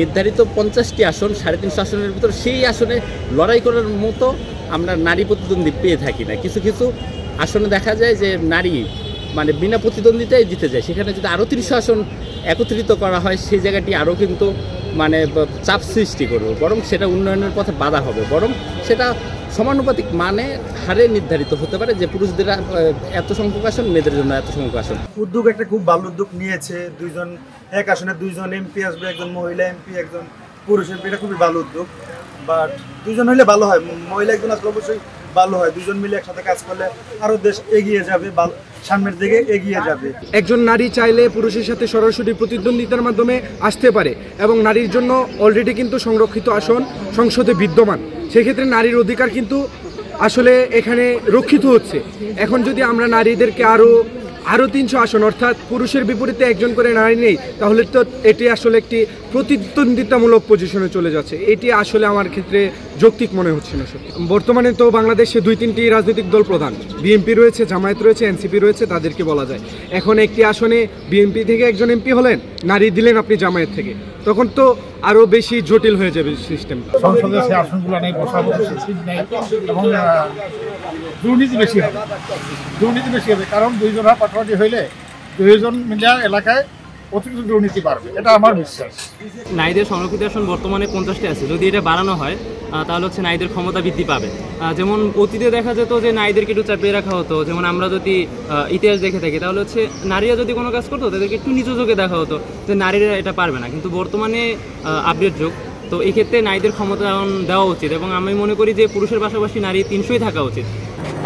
নির্ধারিত 50টি আসন 350 আসনের ভিতর সেই আসনে লড়াই করার মতো আমরা নারী প্রতিদ্বন্দ্বী পেয়ে থাকি না। কিছু কিছু আসনে দেখা যায় যে নারী মানে বিনা প্রতিদ্বন্দ্বিতায় জিতে যায়। সেখানে যদি আরও 300 আসন একত্রিত করা হয় সেই জায়গাটি আরও কিন্তু মানে চাপ সৃষ্টি করবে, বরং সেটা উন্নয়নের পথে বাধা হবে, বরং সেটা সমানুপাতিক মানে হারে নির্ধারিত হতে পারে যে পুরুষদের এত সংখ্যক আসন, মেয়েদের জন্য এত সংখ্যক আসন। উদ্যোগ একটা খুব ভালো উদ্যোগ নিয়েছে। এক আসনে দুইজন এমপি আসবে, একজন মহিলা এমপি, একজন পুরুষ এমপি। এটা খুবই ভালো উদ্যোগ, বাট দুইজন হলে ভালো হয়। মহিলা একজন আসলে অবশ্যই ভালো হয়। দুজন মিলে একসাথে কাজ করলে আরো দেশ এগিয়ে যাবে, সামনের দিকে এগিয়ে যাবে। একজন নারী চাইলে পুরুষের সাথে সরাসরি প্রতিদ্বন্দ্বিতার মাধ্যমে আসতে পারে এবং নারীর জন্য অলরেডি কিন্তু সংরক্ষিত আসন সংসদে বিদ্যমান। সেক্ষেত্রে নারীর অধিকার কিন্তু আসলে এখানে রক্ষিত হচ্ছে। এখন যদি আমরা নারীদেরকে আরও 300 আসন অর্থাৎ পুরুষের বিপরীতে একজন করে নারী নেই, তাহলে তো এটি আসলে একটি প্রতিদ্বন্দ্বিতামূলক পজিশনে চলে যাচ্ছে। এটি আসলে আমার ক্ষেত্রে যৌক্তিক মনে হচ্ছে না। সত্যি বর্তমানে তো বাংলাদেশে 2-3টি রাজনৈতিক দল প্রধান, বিএনপি রয়েছে, জামায়াত রয়েছে, এনসিপি রয়েছে, তাদেরকে বলা যায়। এখন একটি আসনে বিএনপি থেকে একজন এমপি হলেন, নারী দিলেন আপনি জামায়াত থেকে, তখন তো আরও বেশি জটিল হয়ে যাবে সিস্টেম। সংসদে সেই আসনগুলো নেই, বসাবো সিট নেই এবং দুর্নীতি বেশি হবে। কারণ দুইজন পাঠাপাঠি হইলে দুইজন মিলে এলাকায় অতিরিক্ত দুর্নীতি বাড়বে, এটা আমার বিশ্বাস। নারীদের সংরক্ষিত আসন বর্তমানে 50টি আছে। যদি এটা বাড়ানো হয় তাহলে হচ্ছে নারীদের ক্ষমতা বৃদ্ধি পাবে। যেমন অতীতে দেখা যেত যে নারীদেরকে একটু চাপিয়ে রাখা হতো। যেমন আমরা যদি ইতিহাস দেখে থাকি তাহলে হচ্ছে নারীরা যদি কোনো কাজ করতো তাদেরকে একটু নিচু চোখে দেখা হতো যে নারীরা এটা পারবে না। কিন্তু বর্তমানে আপডেট যুগ, তো এই ক্ষেত্রে নারীদের ক্ষমতা দেওয়া উচিত এবং আমি মনে করি যে পুরুষের পাশাপাশি নারী 300ই থাকা উচিত।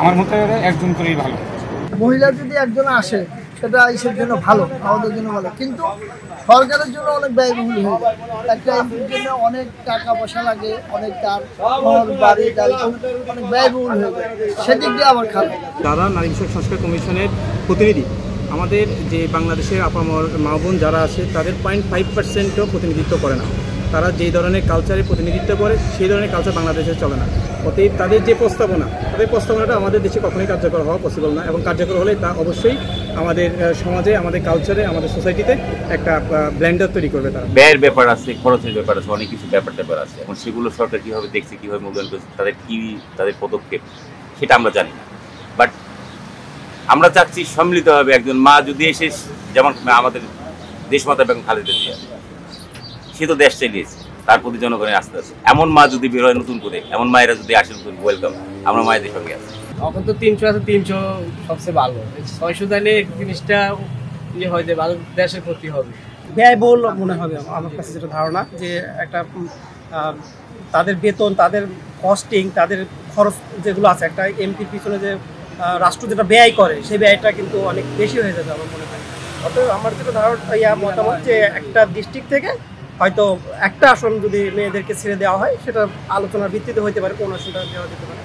আমার মতে একজন করেই ভালো। মহিলা যদি একজন আসে সেটা ইসের জন্য ভালো, আমাদের জন্য ভালো, কিন্তু সরকারের জন্য অনেক ব্যয়বহুল হয়ে যায়। একটা এমপির জন্য অনেক টাকা পয়সা লাগে, অনেক তার বাড়ি গাড়ি অনেক ব্যয়বহুল হয়ে যায়, সেদিক দিয়ে আবার খারাপ। যারা নারী বিষয়ক সংস্কার কমিশনের প্রতিনিধি, আমাদের যে বাংলাদেশের আপামর মা বোন যারা আছে তাদের 0.5%ও প্রতিনিধিত্ব করে না। তারা যেই ধরনের কালচারের প্রতিনিধিত্ব করে সেই ধরনের কালচার বাংলাদেশে চলে না। অতএব তাদের যে প্রস্তাবনাটা আমাদের দেশে কখনোই কার্যকর হওয়া পসিবল না, এবং কার্যকর হলে তা অবশ্যই আমাদের সমাজে, আমাদের কালচারে, আমাদের সোসাইটিতে একটা ব্ল্যান্ডার তৈরি করবে। তারা ব্যয়ের ব্যাপার আছে, খরচের ব্যাপার আছে, অনেক কিছু ব্যাপার আছে। এখন সেগুলো সরকার কীভাবে দেখছে, কীভাবে মূল্যায়ন করছে, তাদের পদক্ষেপ সেটা আমরা জানি না। বাট আমরা চাচ্ছি সম্মিলিতভাবে একজন মা যদি এসে, যেমন আমাদের দেশমাতা বেগম খালেদা জিয়া, সে তো দেশ চালিয়েছে, তার প্রতি জনগণের আস্থা আছে। এমন মা যদি বের হয় নতুন করে, এমন মায়েরা যদি আসে নতুন, ওয়েলকাম, আমরা মায়েদের সঙ্গে আছি। এখন তো 300 আছে, 300 সবচেয়ে ভালো। 600 দিলে জিনিসটা ইয়ে হয় যে ভালো, দেশের ক্ষতি হবে, ব্যয়বহুল মনে হবে আমার কাছে যেটা ধারণা, যে একটা তাদের বেতন, তাদের কস্টিং, তাদের খরচ যেগুলো আছে, একটা এমপির পিছনে যে রাষ্ট্র যেটা ব্যয় করে সেই ব্যয়টা কিন্তু অনেক বেশি হয়ে যাবে আমার মনে হয়। অতএব আমার যেটা ধারণা মতামত যে একটা ডিস্ট্রিক্ট থেকে হয়তো একটা আসন যদি মেয়েদেরকে ছেড়ে দেওয়া হয়, সেটা আলোচনার ভিত্তিতে হতে পারে, কোন আসনটা দেওয়া যেতে পারে।